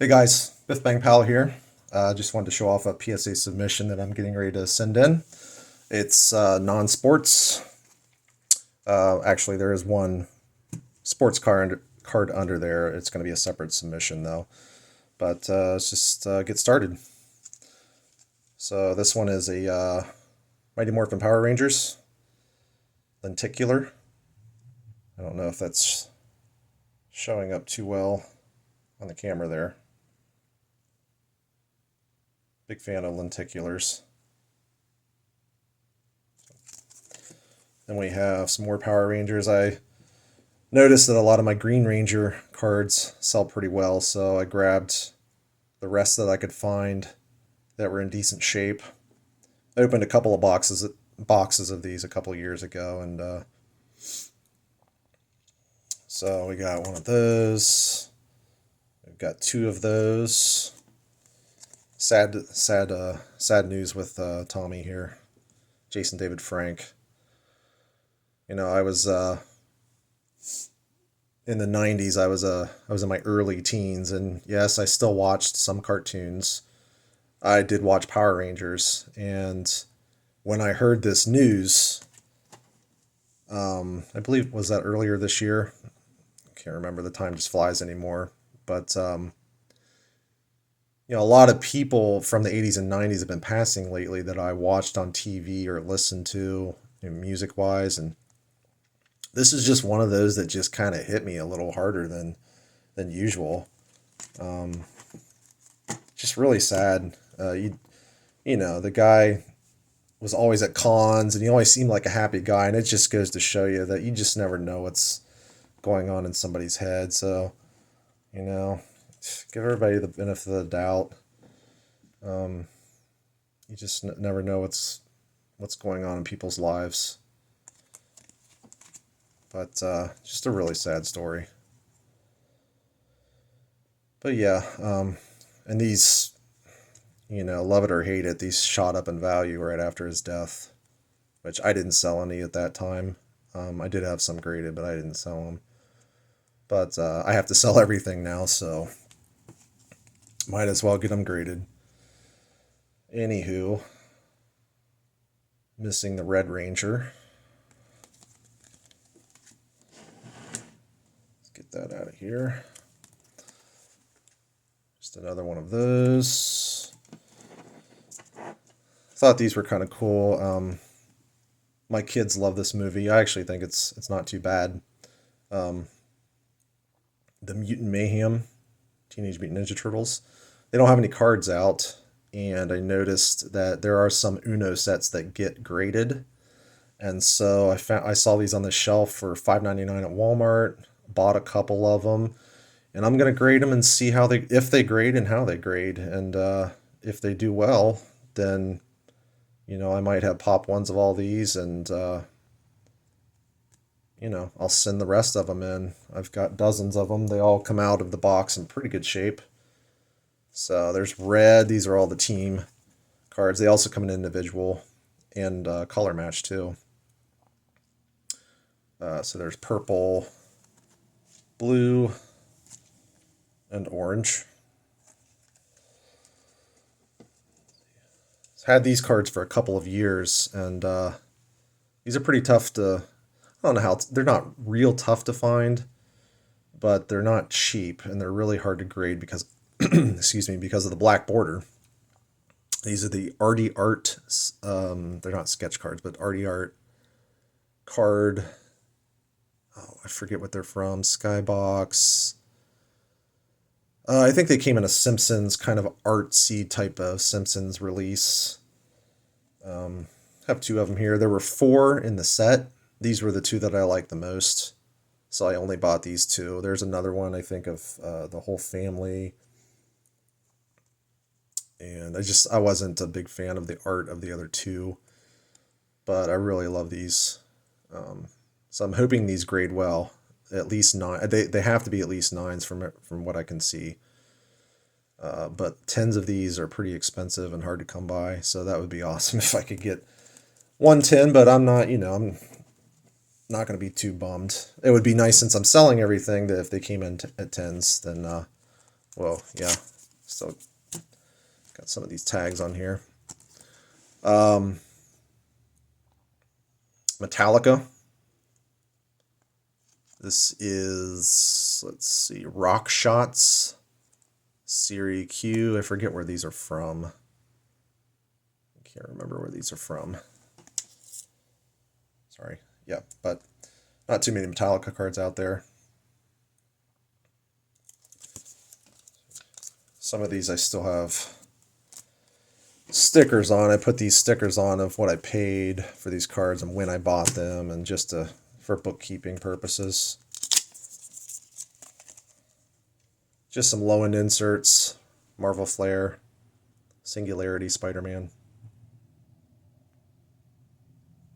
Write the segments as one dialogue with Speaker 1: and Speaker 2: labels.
Speaker 1: Hey guys, Biff Bang Pal here. Just wanted to show off a PSA submission that I'm getting ready to send in. It's non-sports. Actually, there is one sports card under there. It's going to be a separate submission though. But let's just get started. So this one is a Mighty Morphin Power Rangers lenticular. I don't know if that's showing up too well on the camera there. Big fan of lenticulars. Then we have some more Power Rangers. I noticed that a lot of my Green Ranger cards sell pretty well, so I grabbed the rest that I could find that were in decent shape. I opened a couple of boxes of these a couple of years ago, and so we got one of those. We've got two of those. Sad news with Tommy here, Jason David Frank. You know, I was in the '90s. I was in my early teens, and yes, I still watched some cartoons. I did watch Power Rangers, and when I heard this news, I believe was that earlier this year. I can't remember. The time just flies anymore, but you know, a lot of people from the '80s and '90s have been passing lately that I watched on TV or listened to, you know, music wise, and this is just one of those that just kind of hit me a little harder than usual. Um, just really sad. You know, the guy was always at cons and he always seemed like a happy guy, and it just goes to show you that you just never know what's going on in somebody's head. So, you know, give everybody the benefit of the doubt. Um, you just never know what's going on in people's lives. But just a really sad story. But yeah, and these, you know, love it or hate it, these shot up in value right after his death, which I didn't sell any at that time. I did have some graded, but I didn't sell them. But I have to sell everything now, so might as well get them graded. Anywho, missing the Red Ranger. Let's get that out of here. Just another one of those. Thought these were kind of cool. My kids love this movie. I actually think it's not too bad. Um, the Mutant Mayhem, Teenage Mutant Ninja Turtles. They don't have any cards out, and I noticed that there are some Uno sets that get graded, and so I saw these on the shelf for $5.99 at Walmart. Bought a couple of them, and I'm gonna grade them and see how they if they grade and how they grade, and if they do well, then you know I might have pop ones of all these, and you know I'll send the rest of them in. I've got dozens of them. They all come out of the box in pretty good shape. So there's red. These are all the team cards. They also come in individual and color match too. So there's purple, blue, and orange. I've had these cards for a couple of years, and these are pretty tough to. I don't know how they're not real tough to find, but they're not cheap, and they're really hard to grade because, excuse me, because of the black border. These are the Arty Art. They're not sketch cards, but Arty Art card. Oh, I forget what they're from. Skybox. I think they came in a Simpsons kind of artsy type of Simpsons release. Have two of them here. There were four in the set. These were the two that I liked the most, so I only bought these two. There's another one I think of the whole family, and I wasn't a big fan of the art of the other two, but I really love these. So I'm hoping these grade well. At least nine. They have to be at least nines from what I can see. But tens of these are pretty expensive and hard to come by, so that would be awesome if I could get 110. But I'm not, you know, I'm not going to be too bummed. It would be nice since I'm selling everything that if they came in at tens, then Well, yeah, still got some of these tags on here. Metallica. This is, let's see, Rock Shots, Series Q. I forget where these are from. I can't remember where these are from. Sorry. Yeah, but not too many Metallica cards out there. Some of these I still have stickers on. I put these stickers on of what I paid for these cards and when I bought them, and just for bookkeeping purposes. Just some low-end inserts. Marvel Flare, Singularity Spider-Man.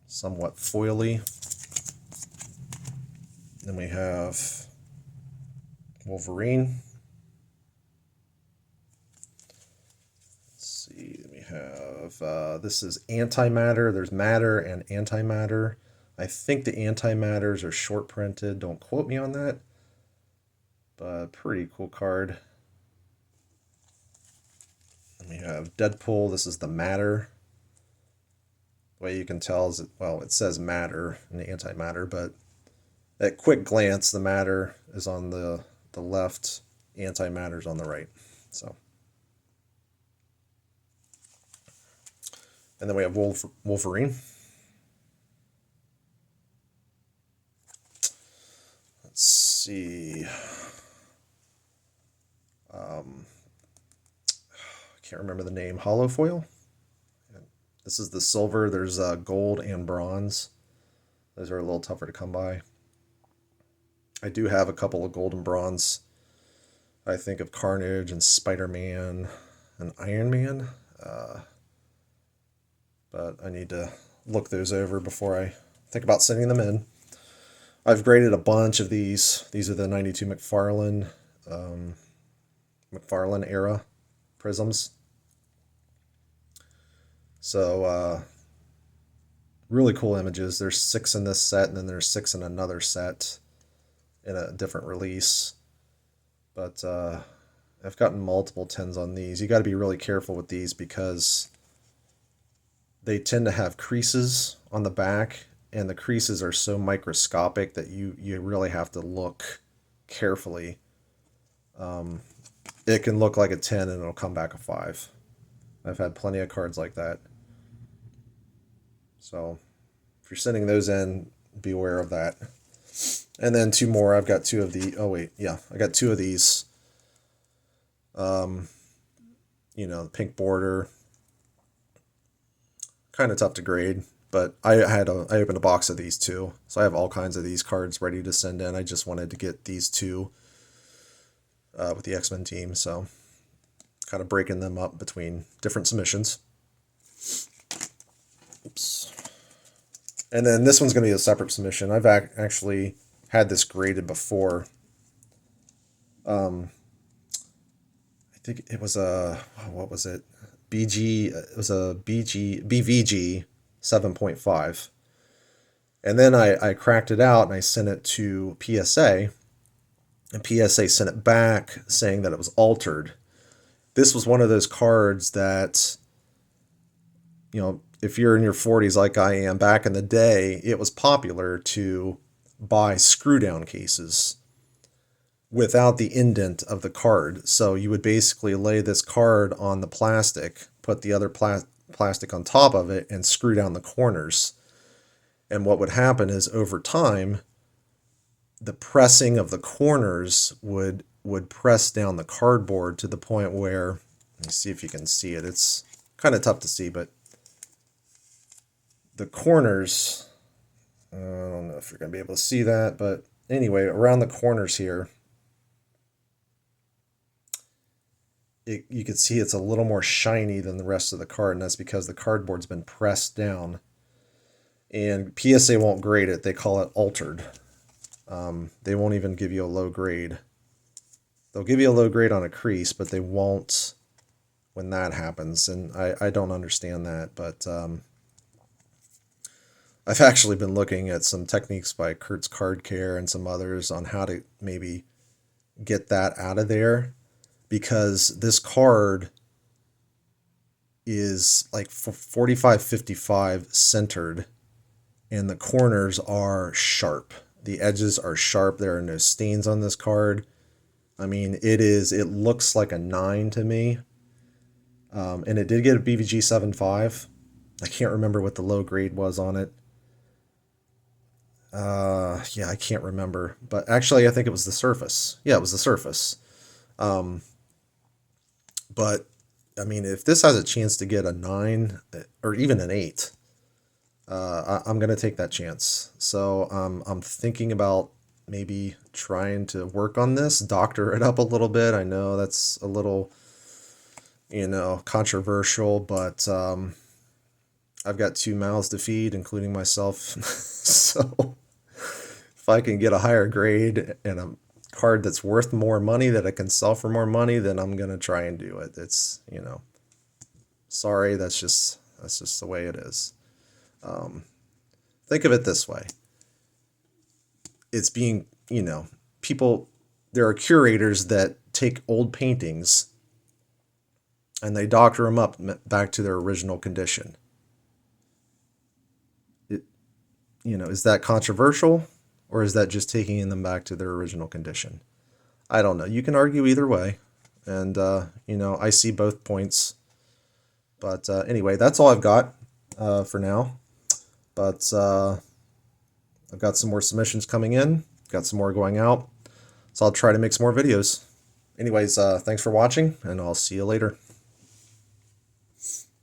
Speaker 1: Somewhat foily. Then we have Wolverine. Let's see, we have, this is antimatter. There's matter and antimatter. I think the antimatters are short printed. Don't quote me on that. But pretty cool card. And we have Deadpool. This is the matter. The way you can tell is, well, it says matter and antimatter, but at quick glance, the matter is on the left, antimatter's on the right. So, and then we have Wolverine. Let's see. I can't remember the name. Hollow foil. This is the silver. There's gold and bronze. Those are a little tougher to come by. I do have a couple of gold and bronze. I think of Carnage and Spider-Man and Iron Man. But I need to look those over before I think about sending them in. I've graded a bunch of these. These are the 92 McFarlane era prisms. So, really cool images. There's 6 in this set, and then there's 6 in another set in a different release. But I've gotten multiple 10s on these. You got to be really careful with these because they tend to have creases on the back, and the creases are so microscopic that you really have to look carefully. It can look like a 10 and it'll come back a 5. I've had plenty of cards like that. So if you're sending those in, be aware of that. And then 2 more. I've got 2 of the. Oh wait, yeah, I got 2 of these. The pink border. Kind of tough to grade, but I opened a box of these too, so I have all kinds of these cards ready to send in. I just wanted to get these 2 with the X-Men team, so kind of breaking them up between different submissions. Oops. And then this one's going to be a separate submission. I've actually had this graded before. I think it was what was it? It was a BVG 7.5. And then I cracked it out and I sent it to PSA. And PSA sent it back saying that it was altered. This was one of those cards that, if you're in your 40s like I am, back in the day, it was popular to buy screw down cases without the indent of the card. So you would basically lay this card on the plastic, put the other plastic on top of it, and screw down the corners. And what would happen is over time, the pressing of the corners would press down the cardboard to the point where, let me see if you can see it. It's kind of tough to see, but the corners, I don't know if you're going to be able to see that, but anyway, around the corners here, you can see it's a little more shiny than the rest of the card, and that's because the cardboard's been pressed down. And PSA won't grade it. They call it altered. They won't even give you a low grade. They'll give you a low grade on a crease, but they won't when that happens. And I don't understand that, but I've actually been looking at some techniques by Kurt's Card Care and some others on how to maybe get that out of there. because this card is like 45-55 centered, and the corners are sharp. The edges are sharp. There are no stains on this card. I mean, it looks like a 9 to me. And it did get a BVG 7.5. I can't remember what the low grade was on it. Yeah, I can't remember. But actually, I think it was the surface. Yeah, it was the surface. But, I mean, if this has a chance to get a 9 or even an 8, I'm going to take that chance. So I'm thinking about maybe trying to work on this, doctor it up a little bit. I know that's a little, controversial, but I've got 2 mouths to feed, including myself. So if I can get a higher grade and a card that's worth more money that I can sell for more money, then I'm going to try and do it. It's, sorry, that's just the way it is. Think of it this way. It's being, people, there are curators that take old paintings and they doctor them up back to their original condition. Is that controversial, or is that just taking them back to their original condition? I don't know. You can argue either way. And, I see both points. But anyway, that's all I've got for now. But I've got some more submissions coming in, got some more going out. So I'll try to make some more videos. Anyways, thanks for watching, and I'll see you later.